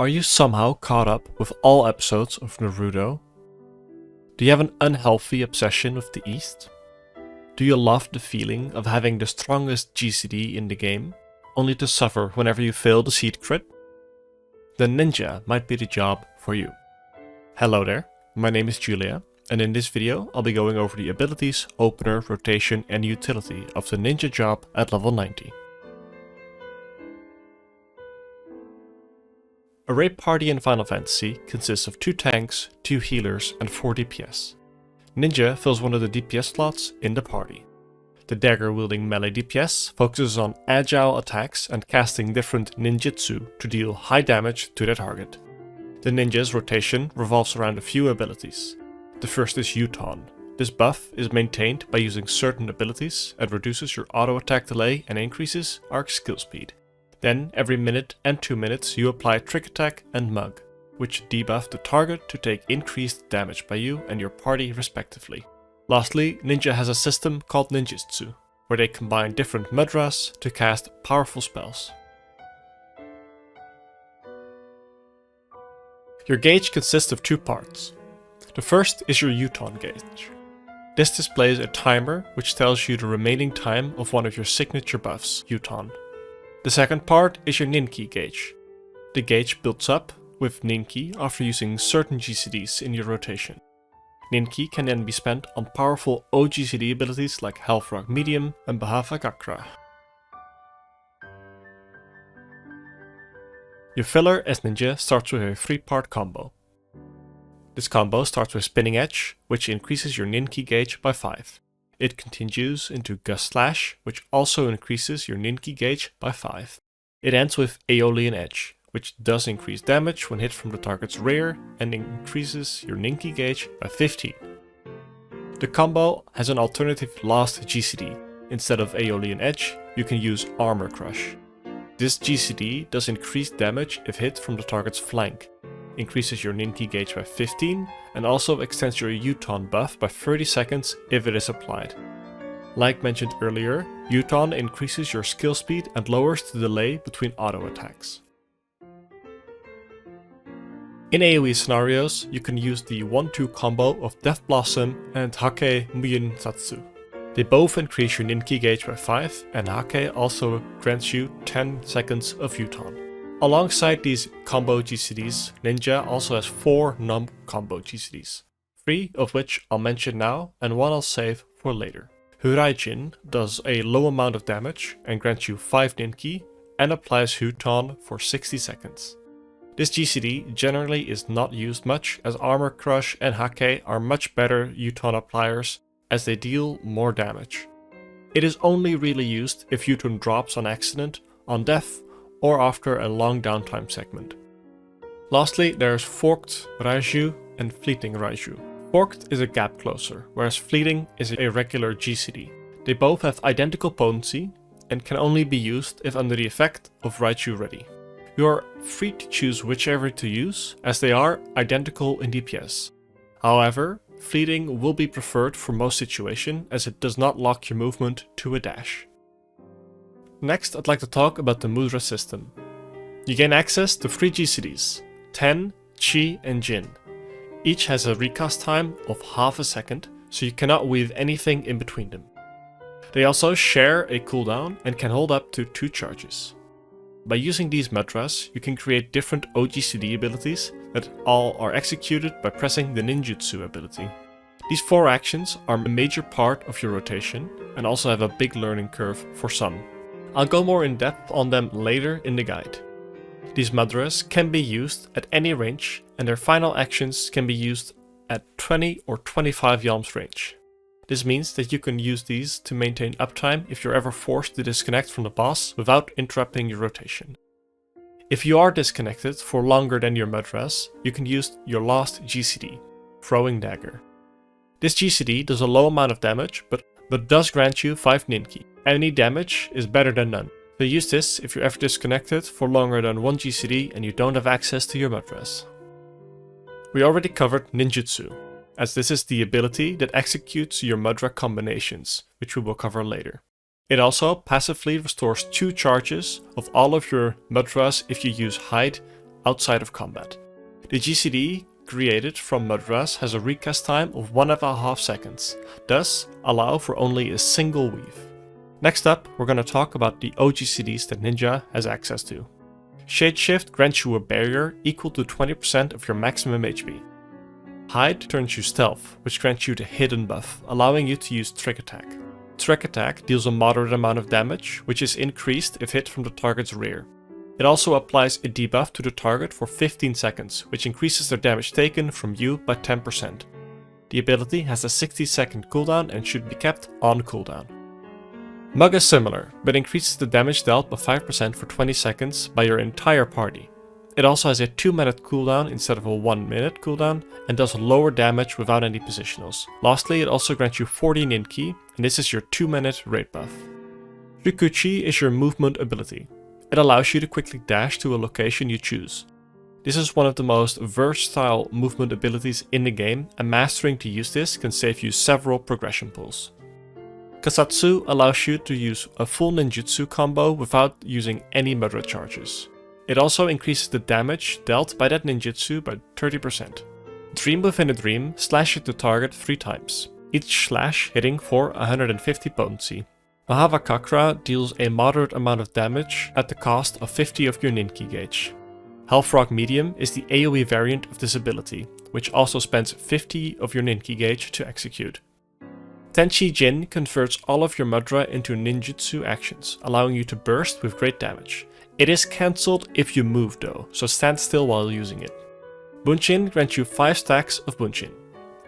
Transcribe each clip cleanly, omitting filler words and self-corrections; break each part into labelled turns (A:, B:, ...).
A: Are you somehow caught up with all episodes of Naruto? Do you have an unhealthy obsession with the East? Do you love the feeling of having the strongest GCD in the game, only to suffer whenever you fail the seed crit? Then Ninja might be the job for you. Hello there, my name is Julia, and in this video I'll be going over the abilities, opener, rotation and utility of the Ninja job at level 90. A raid party in Final Fantasy consists of 2 tanks, 2 healers and 4 DPS. Ninja fills one of the DPS slots in the party. The dagger-wielding melee DPS focuses on agile attacks and casting different ninjutsu to deal high damage to their target. The ninja's rotation revolves around a few abilities. The first is U-Ton. This buff is maintained by using certain abilities and reduces your auto attack delay and increases arc skill speed. Then, every minute and 2 minutes, you apply Trick Attack and Mug, which debuff the target to take increased damage by you and your party respectively. Lastly, Ninja has a system called Ninjutsu, where they combine different Mudras to cast powerful spells. Your gauge consists of 2 parts. The first is your U-Ton gauge. This displays a timer which tells you the remaining time of one of your signature buffs, U-Ton. The second part is your Ninki gauge. The gauge builds up with Ninki after using certain GCDs in your rotation. Ninki can then be spent on powerful OGCD abilities like Health Rock Medium and Bahafagakra. Your filler as Ninja starts with a 3-part combo. This combo starts with Spinning Edge, which increases your Ninki gauge by 5. It continues into Gust Slash, which also increases your Ninki gauge by 5. It ends with Aeolian Edge, which does increase damage when hit from the target's rear and increases your Ninki gauge by 15. The combo has an alternative last GCD. Instead of Aeolian Edge, you can use Armor Crush. This GCD does increased damage if hit from the target's flank, increases your Ninki gauge by 15, and also extends your U-Ton buff by 30 seconds if it is applied. Like mentioned earlier, U-Ton increases your skill speed and lowers the delay between auto attacks. In AoE scenarios, you can use the 1-2 combo of Death Blossom and Hake Muinsatsu. They both increase your Ninki gauge by 5, and Hake also grants you 10 seconds of U-Ton. Alongside these combo GCDs, Ninja also has 4 non-combo GCDs, 3 of which I'll mention now and 1 I'll save for later. Huraijin does a low amount of damage and grants you 5 Ninki and applies U-Ton for 60 seconds. This GCD generally is not used much as Armor Crush and Hake are much better U-Ton appliers as they deal more damage. It is only really used if U-Ton drops on accident, on death, or after a long downtime segment. Lastly, there's Forked Raiju and Fleeting Raiju. Forked is a gap closer, whereas Fleeting is a regular GCD. They both have identical potency and can only be used if under the effect of Raiju Ready. You are free to choose whichever to use, as they are identical in DPS. However, Fleeting will be preferred for most situations as it does not lock your movement to a dash. Next, I'd like to talk about the Mudra system. You gain access to 3 GCDs, Ten, Chi and Jin. Each has a recast time of half a second, so you cannot weave anything in between them. They also share a cooldown and can hold up to 2 charges. By using these mudras, you can create different OGCD abilities that all are executed by pressing the Ninjutsu ability. These 4 actions are a major part of your rotation and also have a big learning curve for some. I'll go more in depth on them later in the guide. These mudras can be used at any range and their final actions can be used at 20 or 25 yalms range. This means that you can use these to maintain uptime if you're ever forced to disconnect from the boss without interrupting your rotation. If you are disconnected for longer than your mudras, you can use your last GCD, Throwing Dagger. This GCD does a low amount of damage, but does grant you 5 Ninki. Any damage is better than none. So use this if you're ever disconnected for longer than 1 GCD and you don't have access to your mudras. We already covered Ninjutsu, as this is the ability that executes your mudra combinations, which we will cover later. It also passively restores 2 charges of all of your mudras if you use Hide outside of combat. The GCD created from Mudras has a recast time of 1.5 seconds, thus allow for only a single weave. Next up, we're going to talk about the OGCDs that Ninja has access to. Shadeshift grants you a barrier equal to 20% of your maximum HP. Hide turns you stealth, which grants you the hidden buff, allowing you to use trick attack. Trick attack deals a moderate amount of damage, which is increased if hit from the target's rear. It also applies a debuff to the target for 15 seconds, which increases their damage taken from you by 10%. The ability has a 60-second cooldown and should be kept on cooldown. Mug is similar, but increases the damage dealt by 5% for 20 seconds by your entire party. It also has a 2-minute cooldown instead of a 1-minute cooldown, and does lower damage without any positionals. Lastly, it also grants you 40 Ninki, and this is your 2-minute raid buff. Ryukuchi is your movement ability. It allows you to quickly dash to a location you choose. This is one of the most versatile movement abilities in the game, and mastering to use this can save you several progression pulls. Kasatsu allows you to use a full ninjutsu combo without using any Mudra charges. It also increases the damage dealt by that ninjutsu by 30%. Dream within a dream slashes the target 3 times, each slash hitting for 150 potency. Mahavakakra deals a moderate amount of damage at the cost of 50 of your Ninki gauge. Hellfrog Medium is the AoE variant of this ability, which also spends 50 of your Ninki gauge to execute. Tenchi Jin converts all of your Mudra into ninjutsu actions, allowing you to burst with great damage. It is cancelled if you move though, so stand still while using it. Bunshin grants you 5 stacks of Bunshin.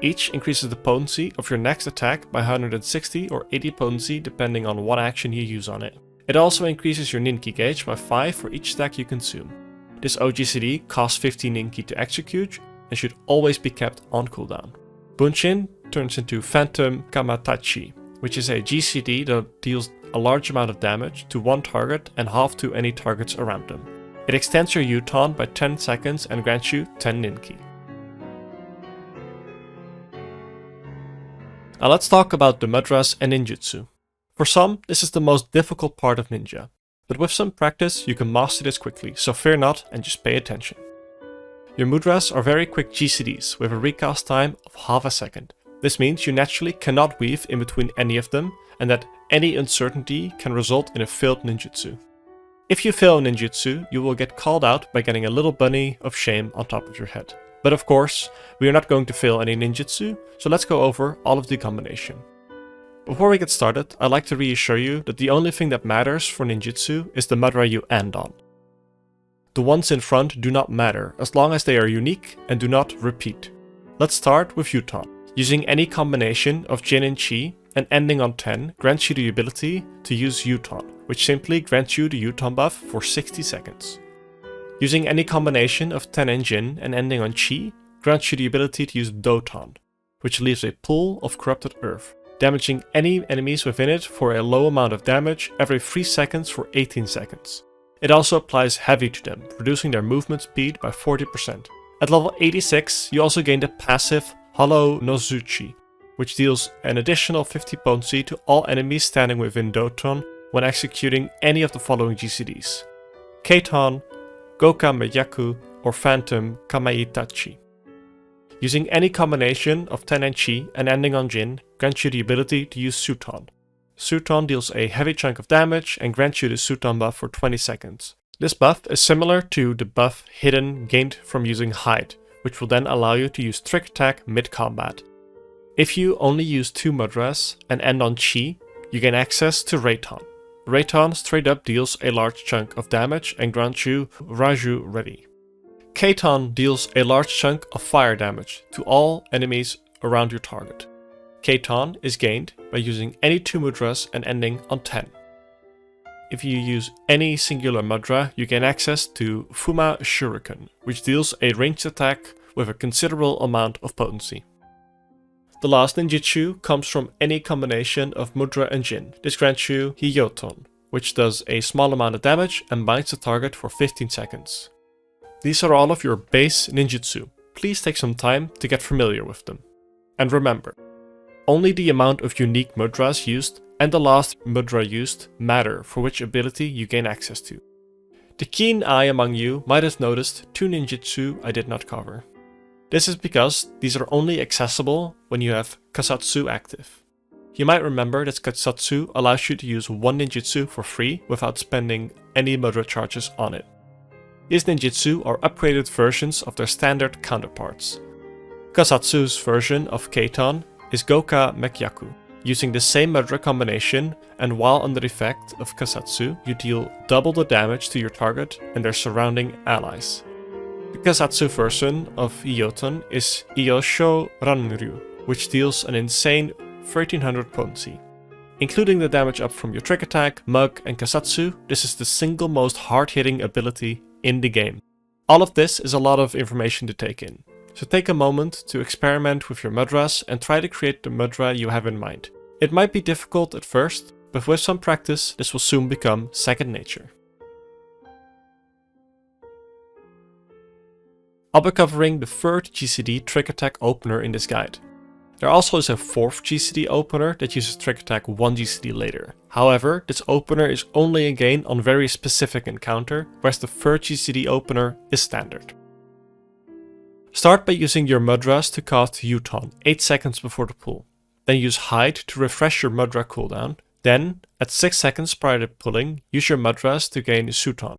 A: Each increases the potency of your next attack by 160 or 80 potency depending on what action you use on it. It also increases your Ninki gauge by 5 for each stack you consume. This OGCD costs 15 Ninki to execute and should always be kept on cooldown. Bunshin turns into Phantom Kamatachi, which is a GCD that deals a large amount of damage to one target and half to any targets around them. It extends your U-taunt by 10 seconds and grants you 10 Ninki. Now let's talk about the Mudras and Ninjutsu. For some, this is the most difficult part of Ninja, but with some practice you can master this quickly, so fear not and just pay attention. Your Mudras are very quick GCDs with a recast time of half a second. This means you naturally cannot weave in between any of them, and that any uncertainty can result in a failed ninjutsu. If you fail a ninjutsu, you will get called out by getting a little bunny of shame on top of your head. But of course, we are not going to fail any ninjutsu, so let's go over all of the combination. Before we get started, I'd like to reassure you that the only thing that matters for ninjutsu is the Mudra you end on. The ones in front do not matter, as long as they are unique and do not repeat. Let's start with U-taunt. Using any combination of Jin and Chi and ending on 10 grants you the ability to use U-taunt, which simply grants you the U-taunt buff for 60 seconds. Using any combination of 10 and Jin and ending on Chi grants you the ability to use Do-taunt, which leaves a pool of corrupted earth, damaging any enemies within it for a low amount of damage every 3 seconds for 18 seconds. It also applies heavy to them, reducing their movement speed by 40%. At level 86, you also gain the passive Hollow Nozuchi, which deals an additional 50 potency to all enemies standing within Doton when executing any of the following GCDs: Keiton, Goka Meyaku, or Phantom Kamaitachi. Using any combination of 10 and Chi and ending on Jin grants you the ability to use Suton. Suton deals a heavy chunk of damage and grants you the Suton buff for 20 seconds. This buff is similar to the buff Hidden gained from using Hide, which will then allow you to use Trick Attack mid-combat. If you only use 2 Mudras and end on Chi, you gain access to Reiton. Reiton straight up deals a large chunk of damage and grants you Raju Ready. Keiton deals a large chunk of fire damage to all enemies around your target. Keiton is gained by using any 2 Mudras and ending on 10. If you use any singular Mudra, you gain access to Fuma Shuriken, which deals a ranged attack with a considerable amount of potency. The last ninjutsu comes from any combination of Mudra and Jin. This grants you Hiyoton, which does a small amount of damage and binds the target for 15 seconds. These are all of your base ninjutsu. Please take some time to get familiar with them. And remember, only the amount of unique Mudras used and the last Mudra used matter for which ability you gain access to. The keen eye among you might have noticed 2 ninjutsu I did not cover. This is because these are only accessible when you have Kasatsu active. You might remember that Kasatsu allows you to use 1 ninjutsu for free without spending any Mudra charges on it. These ninjutsu are upgraded versions of their standard counterparts. Kasatsu's version of Keiton is Goka Mekyaku, using the same Mudra combination, and while under effect of Kasatsu, you deal double the damage to your target and their surrounding allies. The Kasatsu version of Ioton is Iyosho Ranryu, which deals an insane 1300 potency. Including the damage up from your trick attack, mug, and Kasatsu, this is the single most hard-hitting ability in the game. All of this is a lot of information to take in, so take a moment to experiment with your mudras and try to create the mudra you have in mind. It might be difficult at first, but with some practice this will soon become second nature. I'll be covering the 3rd GCD trick attack opener in this guide. There also is a 4th GCD opener that uses trick attack 1 GCD later. However, this opener is only a gain on very specific encounter, whereas the 3rd GCD opener is standard. Start by using your mudras to cast Yuton 8 seconds before the pull. Then use Hide to refresh your mudra cooldown. Then, at 6 seconds prior to pulling, use your mudras to gain Suton.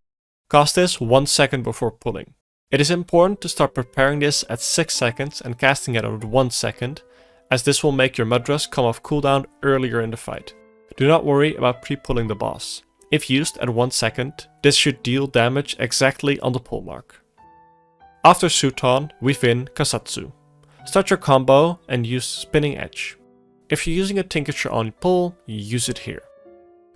A: Cast this 1 second before pulling. It is important to start preparing this at 6 seconds and casting it at 1 second, as this will make your mudras come off cooldown earlier in the fight. Do not worry about pre-pulling the boss. If used at 1 second, this should deal damage exactly on the pull mark. After Suton, weave in Kasatsu. Start your combo and use Spinning Edge. If you're using a tincture on pull, use it here.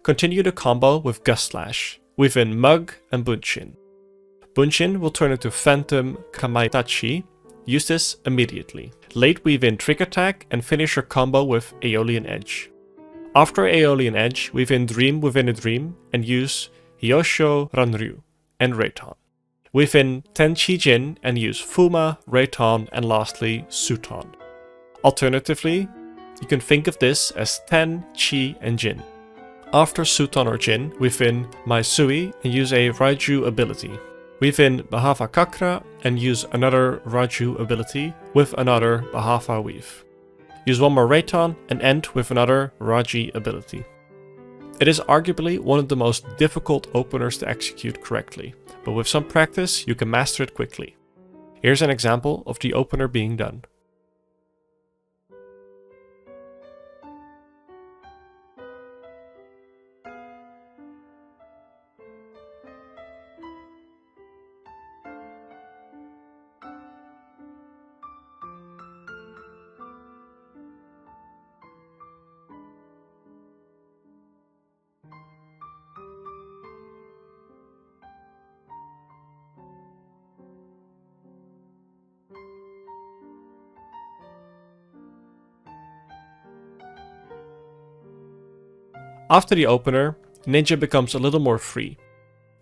A: Continue the combo with Gust Slash. Weave in Mug and Bunshin. Bunshin will turn into Phantom Kamaitachi. Use this immediately. Late weave in Trick Attack and finish your combo with Aeolian Edge. After Aeolian Edge, weave in Dream within a Dream and use Hyosho Ranryu and Reiton. Weave in Tenchi Jin and use Fuma, Reiton, and lastly Suton. Alternatively, you can think of this as Ten, Chi, and Jin. After Suton or Jin, weave in Maisui and use a Raiju ability. Weave in Bahava Kakra and use another Raiju ability with another Bahava weave. Use one more Reiton and end with another Raji ability. It is arguably one of the most difficult openers to execute correctly, but with some practice you can master it quickly. Here's an example of the opener being done. After the opener, Ninja becomes a little more free.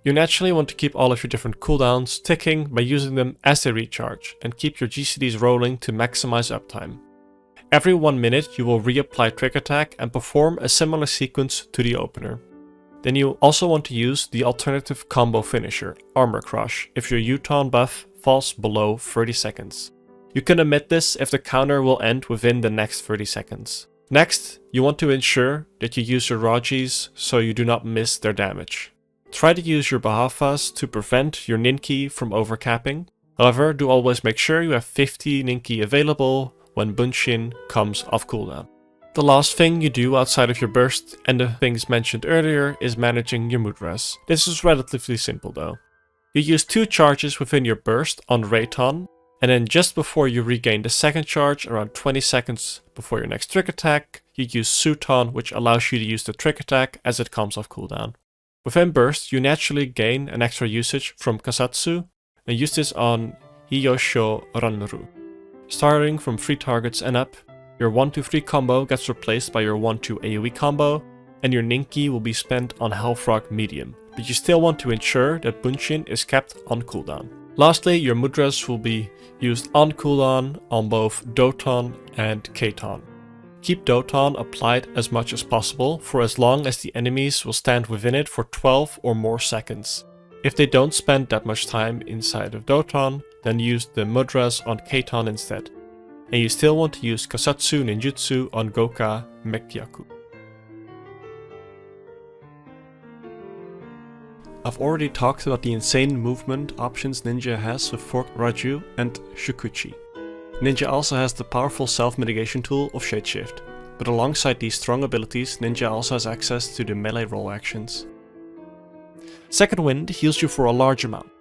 A: You naturally want to keep all of your different cooldowns ticking by using them as they recharge, and keep your GCDs rolling to maximize uptime. Every 1 minute you will reapply Trick Attack and perform a similar sequence to the opener. Then you also want to use the alternative combo finisher, Armor Crush, if your Yuton buff falls below 30 seconds. You can omit this if the counter will end within the next 30 seconds. Next, you want to ensure that you use your Rajis so you do not miss their damage. Try to use your Bahavas to prevent your Ninki from overcapping. However, do always make sure you have 50 Ninki available when Bunshin comes off cooldown. The last thing you do outside of your burst and the things mentioned earlier is managing your mudras. This is relatively simple though. You use 2 charges within your burst on Reiton, and then just before you regain the second charge, around 20 seconds before your next trick attack, you use Suton, which allows you to use the trick attack as it comes off cooldown. Within burst, you naturally gain an extra usage from Kasatsu, and use this on Hiyosho Ranru. Starting from 3 targets and up, your 1-2-3 combo gets replaced by your 1-2 AoE combo, and your Ninki will be spent on Hellfrog Medium, but you still want to ensure that Bunshin is kept on cooldown. Lastly, your mudras will be used on cooldown on both Doton and Keiton. Keep Doton applied as much as possible for as long as the enemies will stand within it for 12 or more seconds. If they don't spend that much time inside of Doton, then use the Mudras on Keiton instead. And you still want to use Kasatsu Ninjutsu on Goka Mekyaku. I've already talked about the insane movement options Ninja has with Forked Raju and Shukuchi. Ninja also has the powerful self-mitigation tool of Shadeshift, but alongside these strong abilities, Ninja also has access to the melee roll actions. Second Wind heals you for a large amount.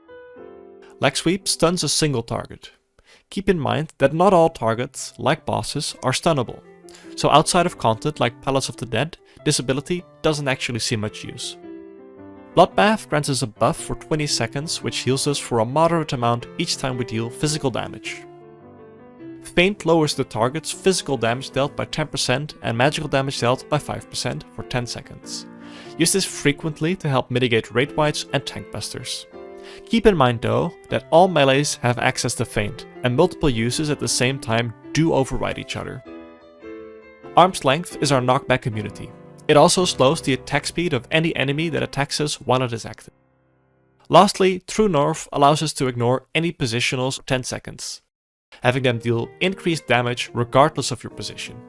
A: Leg Sweep stuns a single target. Keep in mind that not all targets, like bosses, are stunnable, so outside of content like Palace of the Dead, this ability doesn't actually see much use. Bloodbath grants us a buff for 20 seconds, which heals us for a moderate amount each time we deal physical damage. Feint lowers the target's physical damage dealt by 10% and magical damage dealt by 5% for 10 seconds. Use this frequently to help mitigate raid wights and tank busters. Keep in mind though, that all melees have access to Feint, and multiple uses at the same time do override each other. Arm's Length is our knockback immunity. It also slows the attack speed of any enemy that attacks us while it is active. Lastly, True North allows us to ignore any positionals for 10 seconds, having them deal increased damage regardless of your position.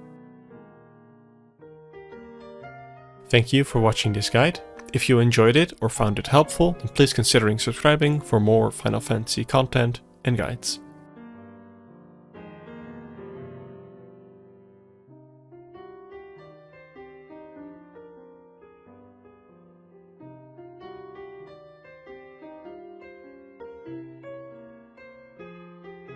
A: Thank you for watching this guide. If you enjoyed it or found it helpful, then please consider subscribing for more Final Fantasy content and guides.